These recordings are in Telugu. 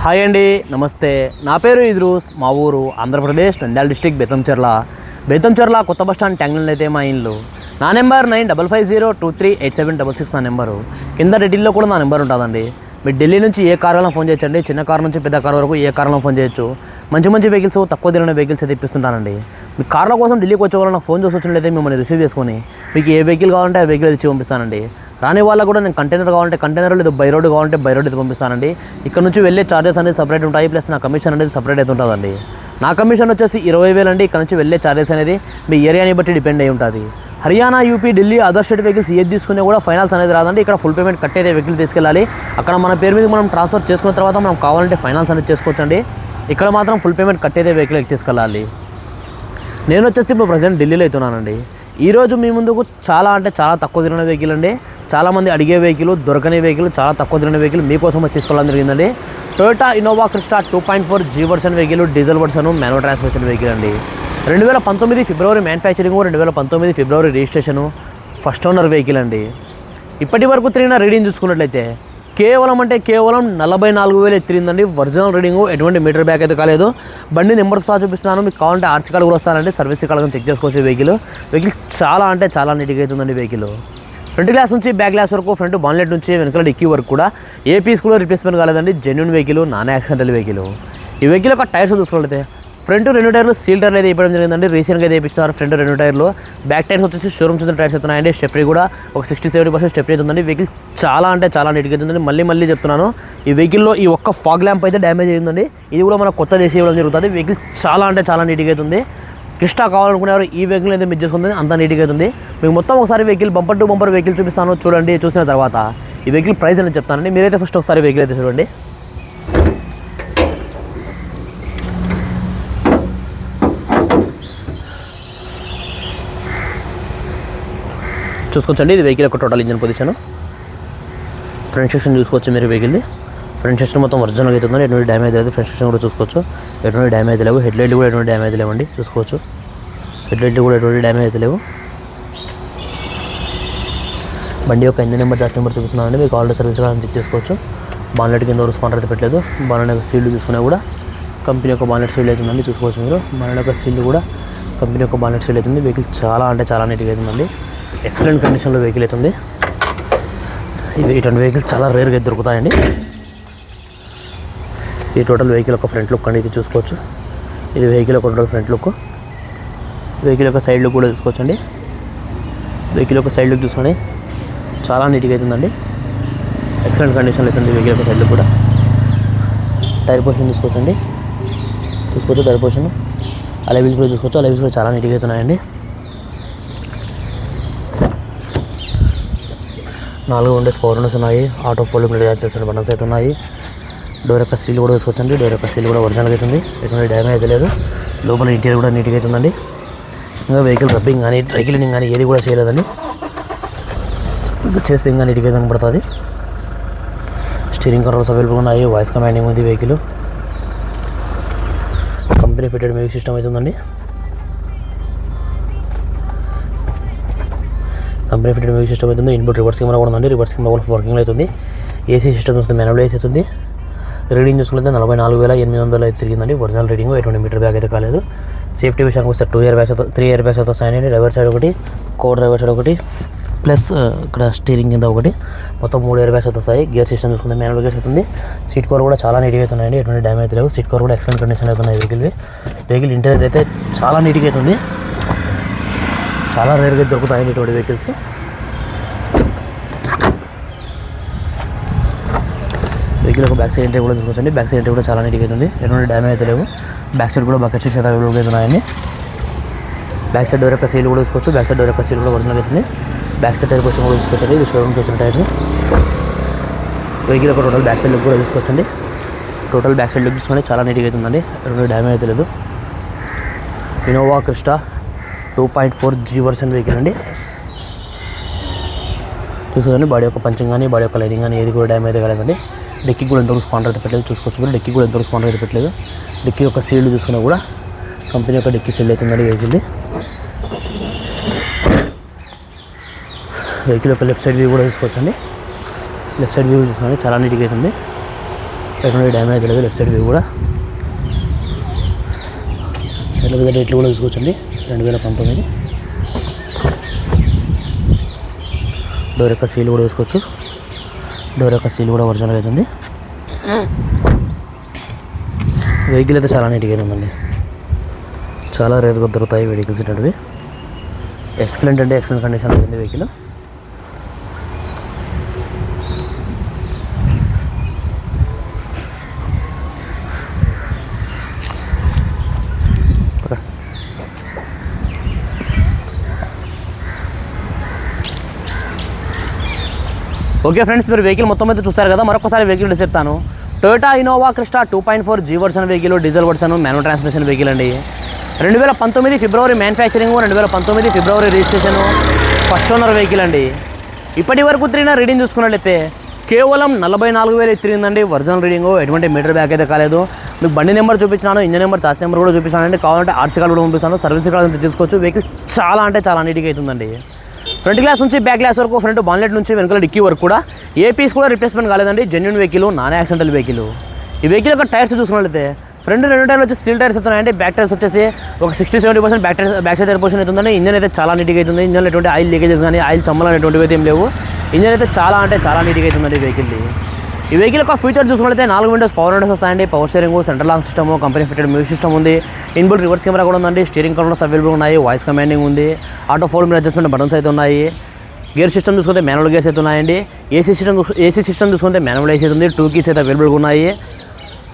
హాయ్ అండి, నమస్తే. నా పేరు ఇద్రూస్. మా ఊరు ఆంధ్రప్రదేశ్ నంద్యాల డిస్టిక్ బేతంచెర్ల కొత్త బస్ స్టాండ్ ట్యాంగ్లైన్ అయితే మా ఇల్లు. నా నెంబర్ 9550238766 నా నెంబరు. కింద డీటెయిల్లో కూడా నా నెంబర్ ఉంటుందండి. మీరు ఢిల్లీ నుంచి ఏ కారులో ఫోన్ చేయొచ్చండి. చిన్న కారు నుంచి పెద్ద కారు వరకు ఏ కారులో ఫోన్ చేయొచ్చు. మంచి వెహికల్స్, తక్కువ ధరలో వెహికల్స్ అయితే ఇప్పిస్తుంటానండి. మీ కార్ల కోసం ఢిల్లీకి వచ్చే వాళ్ళు నాకు ఫోన్ చేసి వచ్చినట్లయితే మిమ్మల్ని రిసీవ్ చేసుకొని మీకు ఏ వెహికల్ కావాలంటే ఆ వెహికల్ ఇచ్చి పంపిస్తానండి. రాని వాళ్ళకు కూడా నేను కంటైనర్ కావాలంటే కంటైనర్, లేదు బై రోడ్ కావాలంటే బై రోడ్ అయితే పంపిస్తానండి. ఇక్కడ నుంచి వెళ్ళే చార్జెస్ అనేది సపరేట్ ఉంటాయి, ప్లస్ నా కమిషన్ అనేది సపరేట్ అయితే ఉంటుందండి. నా కమిషన్ వచ్చేసి 20,000 అండి. ఇక్కడ నుంచి వెళ్ళే చార్జెస్ అనేది మీ ఏరియాని బట్టి డిపెండ్ అయి ఉంటుంది. Haryana, UP, Delhi, other state vehicles ఏది తీసుకునే కూడా ఫైనాన్స్ అనేది రాదండి. ఇక్కడ ఫుల్ పేమెంట్ కట్టేదే వెహికల్ తీసుకెళ్ళాలి. అక్కడ మన పేరు మీద మనం ట్రాన్స్ఫర్ చేసుకున్న తర్వాత మనం కావాలంటే ఫైనాన్స్ అనేది చేసుకోవచ్చండి. ఇక్కడ మాత్రం ఫుల్ పేమెంట్ కట్టేదే వెహికల్ తీసుకెళ్ళాలి. నేను వచ్చేసి ఇప్పుడు ప్రజెంట్ ఢిల్లీలో అవుతున్నానండి. ఈరోజు మీ ముందుకు చాలా తక్కువ తిరిగిన వెహికల్ అండి. చాలామంది అడిగే వెహికల్, దొరకని వెహికల్, చాలా తక్కువ తిరిగిన వెహికల్ మీకోసం తీసుకోవడం జరిగిందండి. Toyota Innova Crysta 2.4 G version vehicle, diesel version, manual transmission vehicle అండి. 2019 ఫిబ్రవరి మ్యానుఫ్యాక్చరింగ్, 2019 ఫిబ్రవరి రిజిస్ట్రేషను, ఫస్ట్ ఓనర్ వెహికల్ అండి. ఇప్పటి వరకు తిరిగిన రీడింగ్ చూసుకున్నట్లయితే కేవలం 44,000 తిరిగిందండి. ఒరిజినల్ రీడింగ్, ఎటువంటి మీటర్ బ్యాక్ అయితే కాలేదు. బండి నెంబర్ సహా చూపిస్తున్నాను. మీకు కావాలంటే ఆర్సీ కార్డు కూడా వస్తానండి. సర్వీస్ కార్డు చెక్ చేసుకోవచ్చు. వెహికల్ చాలా నీట్గా అవుతుందండి. వెహికల్ ఫ్రంట్ గ్లాస్ నుంచి బ్యాక్ గ్లాస్ వరకు, ఫ్రంట్ బాన్లెట్ నుంచి వెనకాల డిక్కీ వరకు కూడా ఏ పీస్ కూడా రిప్లేస్మెంట్ కాలేదండి. Genuine vehicle, non accidental vehicle. ఈ వెహికల్ యొక్క టైర్స్ చూసుకోవాలైతే ఫ్రంట్ 2 టైర్లు సీల్ టైర్లు అయితే ఇవ్వడం జరిగిందండి. రీసెంట్గా అయితే ఇప్పించారు ఫ్రంట్ 2 టైర్లు. బ్యాక్ టైర్స్ వచ్చేసి షోరూమ్ చూసిన టైర్స్ అవుతున్నాయండి. స్టెప్నీ కూడా ఒక 60-70% స్టెప్నీ అవుతుందండి. వెహికల్ చాలా నీట్గా అవుతుందండి. మళ్ళీ చెప్తున్నాను, ఈ వెహికల్లో ఈ ఒక్క ఫాగ్ ల్యాంప్ అయితే డ్యామేజ్ అయిందండి. ఇది కూడా మన కొత్త చేసి ఇవ్వడం జరుగుతుంది. వెహికల్ చాలా నీట్గా అవుతుంది. క్రిస్టా కావాలనుకునేవారు ఈ వెహికల్ అయితే మిస్ చేసుకుంటుంది. అంత నీట్గా అవుతుంది. మీకు మొత్తం ఒకసారి vehicle bumper to bumper vehicle చూపిస్తాను. చూడండి. చూసిన తర్వాత ఈ వెహికల్ ప్రైస్ అనేది చెప్తానండి. మీరైతే ఫస్ట్ ఒకసారి వెహికల్ అయితే చూడండి. చూసుకోవచ్చండి. ఇది వెహికల్ యొక్క total engine position. Front section చూసుకోవచ్చు మీరు. వెహికల్ది ఫ్రంట్ సెక్షన్ మొత్తం ఒరిజినల్గా అవుతుంది. ఎటువంటి డ్యామేజ్ లేదు. ఫ్రంట్ సెక్షన్ కూడా చూసుకోవచ్చు. ఎటువంటి డ్యామేజ్ లేవు. హెడ్ లైట్లు కూడా ఎటువంటి డ్యామేజ్ లేవండి. చూసుకోవచ్చు. హెడ్ లైట్లు కూడా ఎటువంటి డ్యామేజ్ అయితే లేవు. బండి యొక్క ఇంజన్ నెంబర్, చార్జ్ నెంబర్ చూపిస్తున్నామండి. మీకు ఆల్రెడీ సర్వీస్ కూడా చెక్ చేసుకోవచ్చు. బాన్లెట్ కింద స్పాండర్ అయితే పెట్టలేదు. బాన్లెట్ యొక్క సీల్డ్ తీసుకున్నా కూడా కంపెనీ యొక్క బాన్లెట్ సీల్డ్ అవుతుందండి. చూసుకోవచ్చు మీరు. బాన్లెట్ యొక్క సీల్డ్ కూడా కంపెనీ యొక్క బాన్లెట్ సీల్డ్ అవుతుంది. వెహికల్ చాలా నీట్గా అవుతుందండి. ఎక్సలెంట్ కండిషన్లో వెహికల్ అవుతుంది. ఇటువంటి వెహికల్స్ చాలా రేర్గా దొరుకుతాయండి. ఈ టోటల్ వెహికల్ యొక్క ఫ్రంట్ లుక్ అండి. ఇది చూసుకోవచ్చు. ఇది వెహికల్ యొక్క టోటల్ ఫ్రంట్ లుక్. వెహికల్ యొక్క సైడ్ లుక్ కూడా చూసుకోవచ్చండి. వెహికల్ యొక్క సైడ్ లుక్ చూసుకొని చాలా నీట్గా అవుతుందండి. ఎక్సలెంట్ కండిషన్లో అవుతుంది వెహికల్ యొక్క సైడ్ లుక్ కూడా. టైర్ పొజిషన్ చూసుకోవచ్చండి. Tyre position. అలైవిల్స్ కూడా చూసుకోవచ్చు. అలైవిల్స్ కూడా చాలా నీట్గా అవుతున్నాయండి. 4 విండోస్ పవర్ విండోస్ ఉన్నాయి. ఆటో ఫోల్డ్ చేసిన బటన్స్ అయితే ఉన్నాయి. డోర్ యొక్క సీల్ కూడా చూసుకోవచ్చండి. డోర్ యొక్క సీల్ కూడా ఒరిజినల్గా అవుతుంది. ఎటువంటి డ్యామేజ్ అయితే లేదు. లోపల ఇంటీరియర్ కూడా నీట్గా అవుతుందండి. ఇంకా వెహికల్ రబ్బింగ్ కానీ, డ్రై క్లీనింగ్ కానీ ఏది కూడా చేయలేదండి. చేస్తే ఇంకా నీట్గా కనపడుతుంది. స్టీరింగ్ కంట్రోల్స్ అవైలబుల్ ఉన్నాయి. వాయిస్ కమాండింగ్ ఉంది. Vehicle company fitted music system అవుతుందండి. కంపెనీ ఫిటెడ్ మ్యూజిక్ సిస్టమ్ అవుతుంది. ఇన్బుట్ రివర్స్ కెమెరా కూడా ఉందండి. రివర్స్ కెమెరా కూడా వర్కింగ్ అవుతుంది. ఏసీ సిస్టమ్ వస్తుంది. మాన్యువల్ ఏసీ అవుతుంది. రీడింగ్ చూసుకుంటే 44,800 అయితే తిరిగిందండి. Original reading. ఎటువంటి మీటర్ బ్యాగ్ అయితే కాలేదు. సేఫ్టీ విషయానికి వస్తే 2 ఇయర్ బ్యాగ్స్, 3 ఇయర్ బ్యాగ్స్ అయితే వస్తాయండి. డ్రైవర్ సైడ్ ఒకటి, కో డ్రైవర్ సైడ్ ఒకటి, ప్లస్ ఇక్కడ స్టీరింగ్ కింద ఒకటి, మొత్తం 3 ఇయర్ బ్యాగ్స్ అయితే వస్తాయి. గేర్ సిస్టమ్ చూసుకుంటే మాన్యువల్ గేర్స్ అవుతుంది. సీట్ కవర్ కూడా చాలా నీట్గా అవుతున్నాయండి. ఎటువంటి డ్యామేజ్ లేవు. సీట్ కవర్ కూడా ఎక్సలెంట్ కండిషన్ అవుతున్నాయి. వెహికల్ ఇంటీరియర్ అయితే చాలా నీట్గా అవుతుంది. చాలా రేర్గా దొరుకుతాయండి ఇటువంటి వెహికల్స్. వెహికల్ ఒక బ్యాక్ సైడ్ ఎంట్రీ కూడా చూసుకోవచ్చండి. బ్యాక్ సైడ్ ఎంట్రీ కూడా చాలా నీట్గా అవుతుంది. ఎటువంటి డ్యామేజ్ అయితే లేవు. బ్యాక్ సైడ్ కూడా బకెట్ సీట్స్ అయితే అవైలబుల్గా అవుతున్నాయండి. బ్యాక్ సైడ్ డోర్ యొక్క సీల్ కూడా చూసుకోవచ్చు. బ్యాక్ సైడ్ డోర్ యొక్క సీల్ కూడా ఒరిజినల్ అవుతుంది. బ్యాక్ సైడ్ టైర్ పొజిషన్ కూడా చూసుకోవచ్చండి. ఇది షోరూమ్కి వచ్చిన టైర్. వెహికల్ ఒక టోటల్ బ్యాక్ సైడ్ లుక్ కూడా చూసుకోవచ్చండి. టోటల్ బ్యాక్ సైడ్ లుక్ చూసుకొని చాలా నీట్గా అవుతుందండి. ఎటువంటి డ్యామేజ్ అయితే లేదు. Innova Crysta 2.4 G version vehicle అండి. చూసుకోండి. బాడీ యొక్క పంచింగ్ కానీ, బాడీ యొక్క లైనింగ్ కానీ ఏది కూడా డ్యామేజ్ అయితే కాలేదండి. డిక్కీ కూడా ఎంతవరకు స్పాండర్ అయితే పెట్టలేదు. చూసుకోవచ్చు మీరు. డిక్కీ కూడా ఎంతవరకు స్పాండర్ అయితే పెట్టలేదు. డిక్కీ యొక్క సీల్డ్ చూసుకున్నా కూడా కంపెనీ యొక్క డిక్కీ సీల్డ్ అవుతుందండి వెహికల్ది. వెహికల్ యొక్క లెఫ్ట్ సైడ్ వ్యూ కూడా చూసుకోవచ్చండి. లెఫ్ట్ సైడ్ వ్యూ చూసుకోండి. చాలా నీట్గా అవుతుంది. ఎటువంటి డ్యామేజ్ లేదు. లెఫ్ట్ సైడ్ వ్యూ కూడా ఎట్లా రేట్లు కూడా చూసుకోవచ్చండి. 2019. డోర్ యొక్క సీల్ కూడా వేసుకోవచ్చు. డోర్ యొక్క సీల్ కూడా ఒరిజినల్ అవుతుంది. వెహికల్ అయితే చాలా నీట్గా ఉందండి. చాలా రేర్గా దొరుకుతాయి వెహికల్స్ ఇటువంటివి. ఎక్సలెంట్ అంటే ఎక్సలెంట్ కండిషన్ ఉంది వెహికల్. ఓకే ఫ్రెండ్స్, మీరు వెహికల్ మొత్తం అయితే చూస్తారు కదా. మరొకసారి వెహికల్ చెప్తాను. Toyota Innova Crysta 2.4 G version vehicle, diesel version, manual transmission vehicle అండి. 2019 ఫిబ్రవరి మ్యానుఫ్యాక్చరింగ్, 2019 ఫిబ్రవరి రిజిస్ట్రేషన్, ఫస్ట్ ఓనర్ వెహికల్ అండి. ఇప్పటి వరకు తిరిగిన రీడింగ్ చూసుకున్నట్లయితే కేవలం 44,000 తిరిగిందండి. ఒరిజినల్ రీడింగ్, ఎటువంటి మీటర్ బ్యాక్ అయితే కాలేదు. మీకు బండి నెంబర్ చూపించినాను, ఇంజన్ నెంబర్, చార్జ్ నెంబర్ కూడా చూపించానండి. కావాలంటే ఆర్సీ కార్డు కూడా పంపిస్తాను. సర్వీస్ కార్డు అంతా తీసుకోవచ్చు. వెహికల్ చాలా అంటే చాలా నీట్గా అవుతుందండి. ఫ్రంట్ గ్లాస్ నుంచి బ్యాక్ గ్లాస్ వరకు, ఫ్రంట్ బాన్లెట్ నుంచి వెనకాల డిక్కీ వరకు కూడా ఏ పీస్ కూడా రిప్లేస్మెంట్ కాలేదండి. Genuine vehicle, non accidental vehicle. ఈ వెహికల్ యొక్క టైర్స్ చూసుకున్నట్లయితే ఫ్రంట్ 2 టైర్లు వచ్చి స్టీల్ టైర్స్ అవుతున్నాయండి. బ్యాక్ టైర్స్ వచ్చేసి ఒక 60-70% బ్యాక్ సైడ్ టైర్ పోర్షన్ అవుతుందండి. ఇంజన్ అయితే చాలా నీట్గా అవుతుంది. ఇంజన్లో ఎటువంటి ఆయిల్ లీకేజెస్ కానీ ఆయిల్ చమ్మలు అనేటువంటివి అయితే ఏం లేవు. ఇంజన్ అయితే చాలా అంటే చాలా నీట్గా అవుతుందండి వెహికల్ది. ఈ వెహికల్ యొక్క ఫీచర్ చూసుకుంటే 4 విండోస్ పవర్ విండోస్ వస్తాయండి. Power steering, central lock system, company fitted music system ఉంది. ఇన్బుల్ రివర్స్ కెమెరా కూడా ఉందండి. స్టీరింగ్ కంట్రోల్స్ అవైలబుల్ ఉన్నాయి. వాయిస్ కమాండింగ్ ఉంది. ఆటో ఫోల్డ్ మీద అడ్జస్ట్మెంట్ బటన్స్ అయితే ఉన్నాయి. గేర్ సిస్టమ్ చూసుకుంటే మాన్యువల్ గేర్స్ అయితే ఉన్నాయండి. ఏసీ సిస్టమ్ చూసుకుంటే మాన్యువల్ ఏసీ ఉంది. 2 కీస్ అయితే అవైలబుల్గా ఉన్నాయి.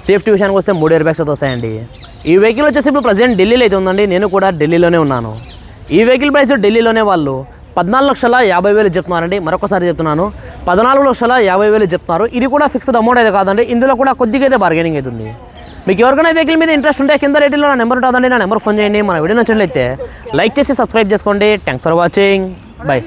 సేఫ్టీ విషయానికి వస్తే 3 ఎయిర్ బ్యాగ్స్ అయితే వస్తాయండి. ఈ వెహికల్ వచ్చేసి ఇప్పుడు ప్రజెంట్ ఢిల్లీలో అయితే ఉందండి. నేను కూడా ఢిల్లీలోనే ఉన్నాను. ఈ వెహికల్ ప్రైస్ ఢిల్లీలోనే వాళ్ళు 14,50,000 చెప్తున్నారండి. మరొకసారి చెప్తున్నాను, 14,50,000 చెప్తున్నారు. ఇది కూడా ఫిక్స్డ్ అమౌంట్ అయితే కాదండి. ఇందులో కూడా కొద్దిగా అయితే బార్గెనింగ్ అవుతుంది. మీకు ఎవరికైనా వెహికల్ మీద ఇంట్రెస్ట్ ఉంటే కింద రేటింగ్లో నా నెంబర్ ఉంటుందండి. నా నెంబర్ ఫోన్ చేయండి. మన వీడియో నచ్చినట్లయితే లైక్ చేసి సబ్స్క్రైబ్ చేసుకోండి. Thanks for watching. బాయ్.